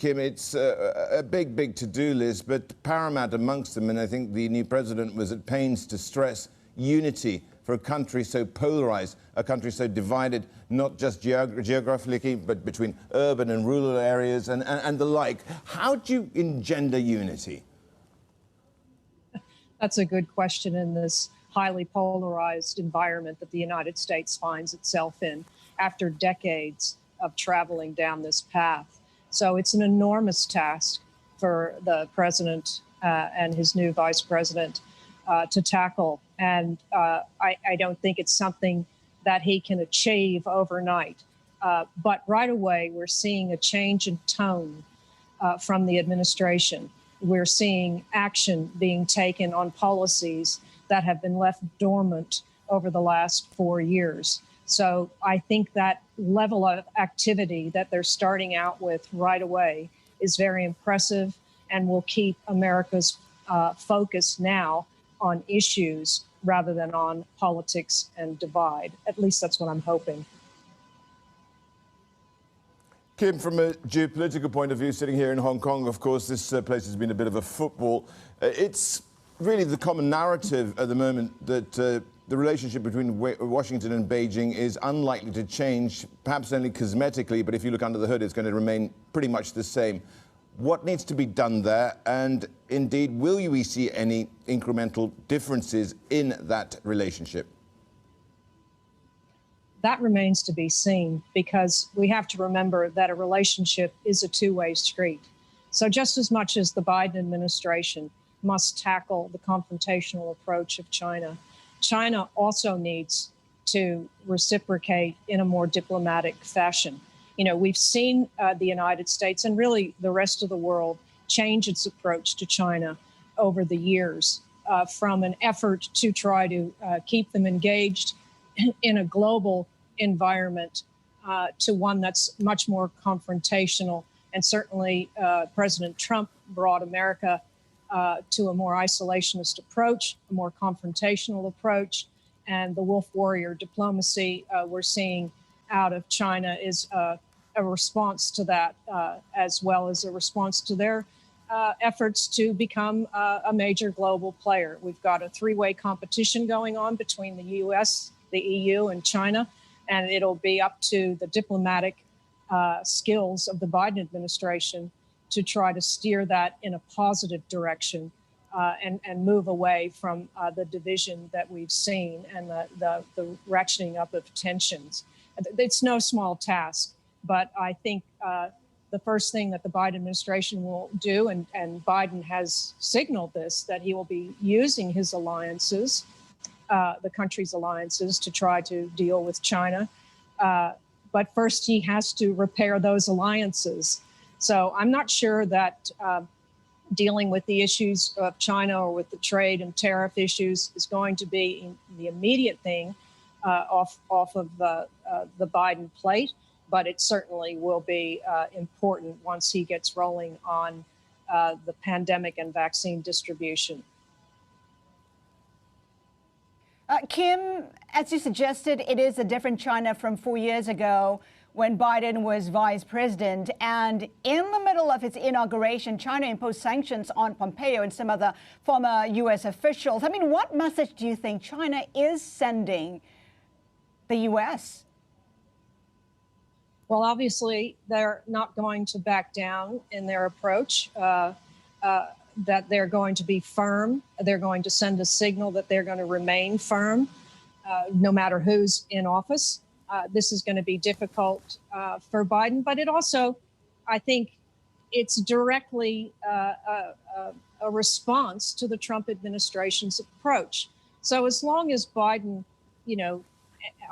Kim, it's a big to-do list, but paramount amongst them, and I think the new president was at pains to stress unity for a country so polarized, a country so divided, not just geographically, but between urban and rural areas and the like. How do you engender unity? That's a good question in this highly polarized environment that the United States finds itself in after decades of traveling down this path. So it's an enormous task for the president and his new vice president to tackle. And I don't think it's something that he can achieve overnight. But right away, we're seeing a change in tone from the administration. We're seeing action being taken on policies that have been left dormant over the last 4 years. So I think that level of activity that they're starting out with right away is very impressive and will keep America's focus now on issues rather than on politics and divide. At least that's what I'm hoping. Kim, from a geopolitical point of view, sitting here in Hong Kong, of course, this place has been a bit of a football. It's really the common narrative at the moment that the relationship between Washington and Beijing is unlikely to change, perhaps only cosmetically, but if you look under the hood, it's going to remain pretty much the same. What needs to be done there? And indeed, will we see any incremental differences in that relationship? That remains to be seen, because we have to remember that a relationship is a two-way street. So just as much as the Biden administration must tackle the confrontational approach of China, China also needs to reciprocate in a more diplomatic fashion. You know, we've seen the United States and really the rest of the world change its approach to China over the years from an effort to try to keep them engaged in a global environment to one that's much more confrontational. And certainly President Trump brought America to a more isolationist approach, a more confrontational approach. And the wolf warrior diplomacy we're seeing out of China is a response to that, as well as a response to their efforts to become a major global player. We've got a three-way competition going on between the U.S., the EU, and China, and it'll be up to the diplomatic skills of the Biden administration to try to steer that in a positive direction and move away from the division that we've seen and the ratcheting up of tensions. It's no small task, but I think the first thing that the Biden administration will do, and Biden has signaled this, that he will be using his alliances, the country's alliances, to try to deal with China. But first, he has to repair those alliances. So I'm not sure that dealing with the issues of China or with the trade and tariff issues is going to be the immediate thing off of the Biden plate, but it certainly will be important once he gets rolling on the pandemic and vaccine distribution. Kim, as you suggested, it is a different China from 4 years ago when Biden was vice president. And in the middle of his inauguration, China imposed sanctions on Pompeo and some other former U.S. officials. I mean, what message do you think China is sending the U.S.? Well, obviously, they're not going to back down in their approach, that they're going to be firm. They're going to send a signal that they're going to remain firm, no matter who's in office. This is going to be difficult for Biden, but it also, I think, it's directly a response to the Trump administration's approach. So as long as Biden, you know,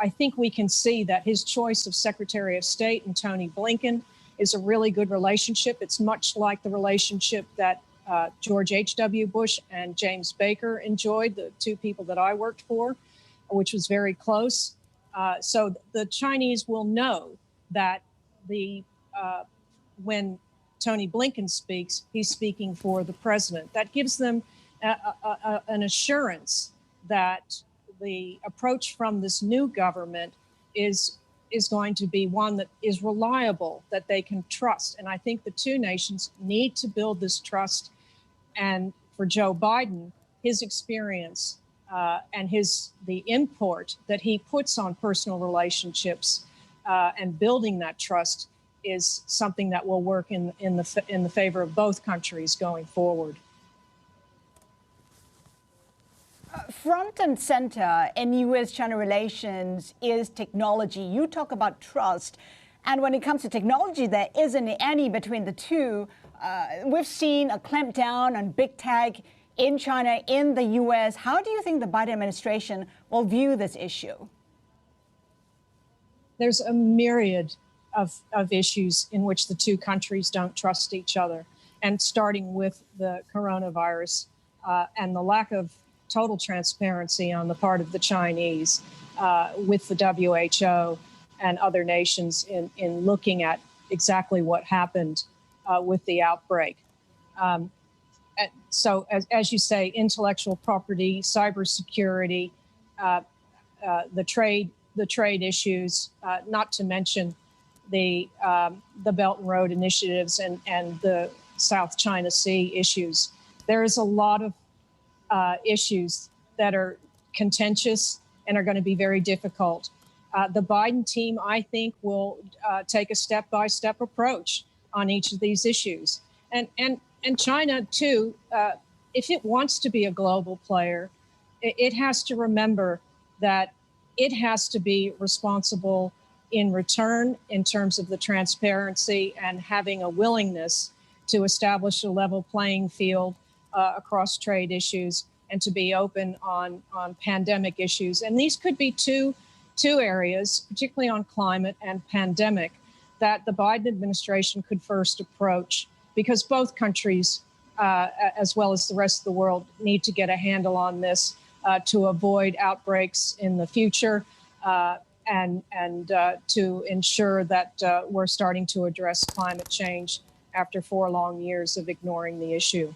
I think we can see that his choice of Secretary of State and Tony Blinken is a really good relationship. It's much like the relationship that George H.W. Bush and James Baker enjoyed, the two people that I worked for, which was very close. So the Chinese will know that when Tony Blinken speaks, he's speaking for the president. That gives them an assurance that the approach from this new government is is going to be one that is reliable, that they can trust. And I think the two nations need to build this trust. And for Joe Biden, his experience and the import that he puts on personal relationships and building that trust is something that will work in the favor of both countries going forward. Front and center in U.S.-China relations is technology. You talk about trust. And when it comes to technology, there isn't any between the two. We've seen a clampdown on big tech in China, in the U.S. How do you think the Biden administration will view this issue? There's a myriad of issues in which the two countries don't trust each other. And starting with the coronavirus and the lack of total transparency on the part of the Chinese with the WHO and other nations in looking at exactly what happened with the outbreak. So, as you say, intellectual property, cybersecurity, the trade issues, not to mention the Belt and Road initiatives and the South China Sea issues. There is a lot of issues that are contentious and are going to be very difficult. The Biden team, I think, will take a step-by-step approach on each of these issues. And China, too, if it wants to be a global player, it has to remember that it has to be responsible in return in terms of the transparency and having a willingness to establish a level playing field across trade issues and to be open on pandemic issues. And these could be two areas, particularly on climate and pandemic, that the Biden administration could first approach, because both countries, as well as the rest of the world, need to get a handle on this to avoid outbreaks in the future and to ensure that we're starting to address climate change after 4 long years of ignoring the issue.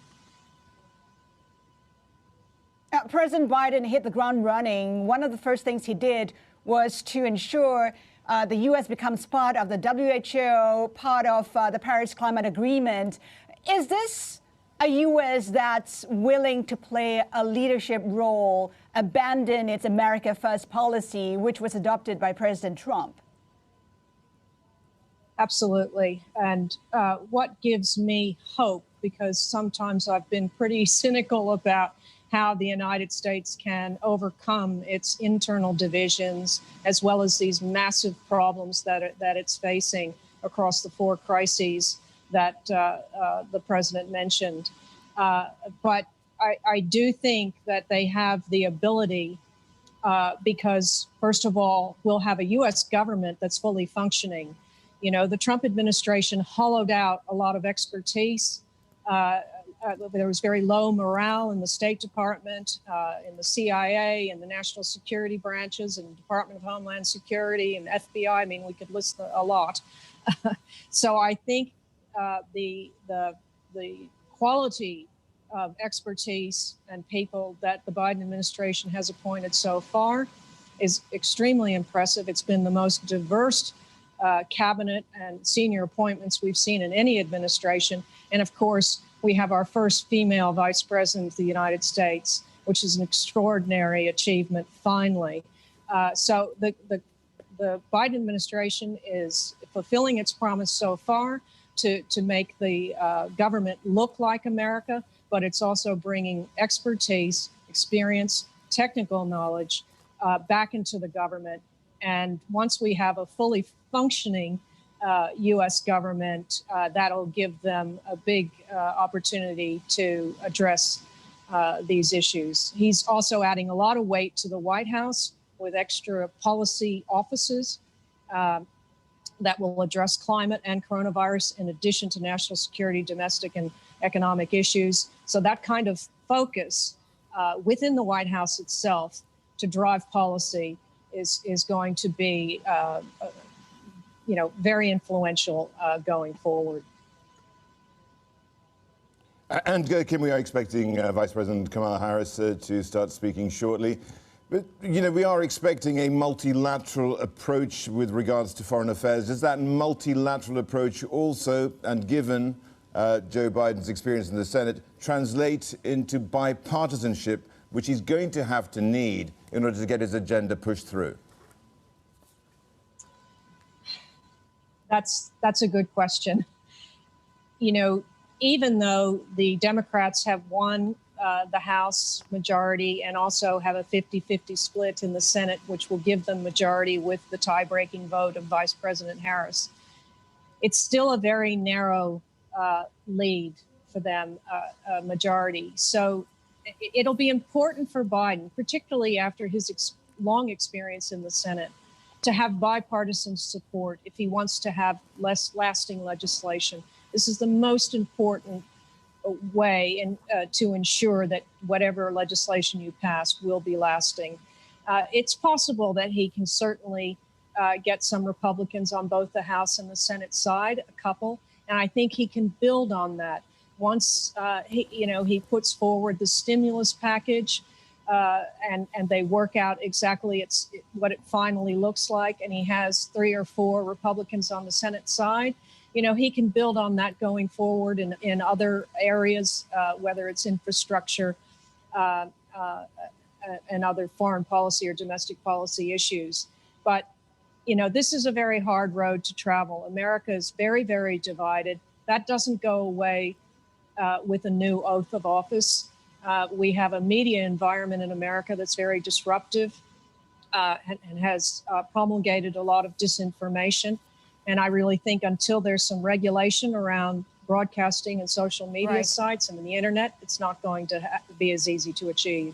President Biden hit the ground running. One of the first things he did was to ensure the U.S. becomes part of the WHO, part of the Paris Climate Agreement. Is this a U.S. that's willing to play a leadership role, abandon its America First policy, which was adopted by President Trump? Absolutely. And what gives me hope, because sometimes I've been pretty cynical about how the United States can overcome its internal divisions, as well as these massive problems that it's facing across the 4 crises that the president mentioned. But I do think that they have the ability, because, first of all, we'll have a U.S. government that's fully functioning. You know, the Trump administration hollowed out a lot of expertise. There was very low morale in the State Department, in the CIA, and the national security branches, and Department of Homeland Security, and FBI. I mean, we could list a lot. So I think the quality of expertise and people that the Biden administration has appointed so far is extremely impressive. It's been the most diverse cabinet and senior appointments we've seen in any administration. And of course, we have our first female vice president of the United States, which is an extraordinary achievement, finally. So the Biden administration is fulfilling its promise so far to make the government look like America, but it's also bringing expertise, experience, technical knowledge back into the government. And once we have a fully functioning U.S. government, that'll give them a big opportunity to address these issues. He's also adding a lot of weight to the White House with extra policy offices that will address climate and coronavirus, in addition to national security, domestic and economic issues. So that kind of focus within the White House itself to drive policy is going to be very influential going forward. And Kim, we are expecting Vice President Kamala Harris to start speaking shortly. But, you know, we are expecting a multilateral approach with regards to foreign affairs. Does that multilateral approach also, and given Joe Biden's experience in the Senate, translate into bipartisanship, which he's going to have to need in order to get his agenda pushed through? That's a good question. You know, even though the Democrats have won the House majority and also have a 50-50 split in the Senate, which will give them majority with the tie-breaking vote of Vice President Harris, it's still a very narrow lead for them, majority. So it'll be important for Biden, particularly after his long experience in the Senate, to have bipartisan support if he wants to have less lasting legislation. This is the most important way to ensure that whatever legislation you pass will be lasting. It's possible that he can certainly get some Republicans on both the House and the Senate side, a couple, and I think he can build on that. Once he puts forward the stimulus package and they work out exactly what it finally looks like, and he has 3 or 4 Republicans on the Senate side, you know, he can build on that going forward in other areas, whether it's infrastructure and other foreign policy or domestic policy issues. But, you know, this is a very hard road to travel. America is very, very divided. That doesn't go away with a new oath of office. We have a media environment in America that's very disruptive and has promulgated a lot of disinformation. And I really think until there's some regulation around broadcasting and social media sites and the internet, it's not going to be as easy to achieve.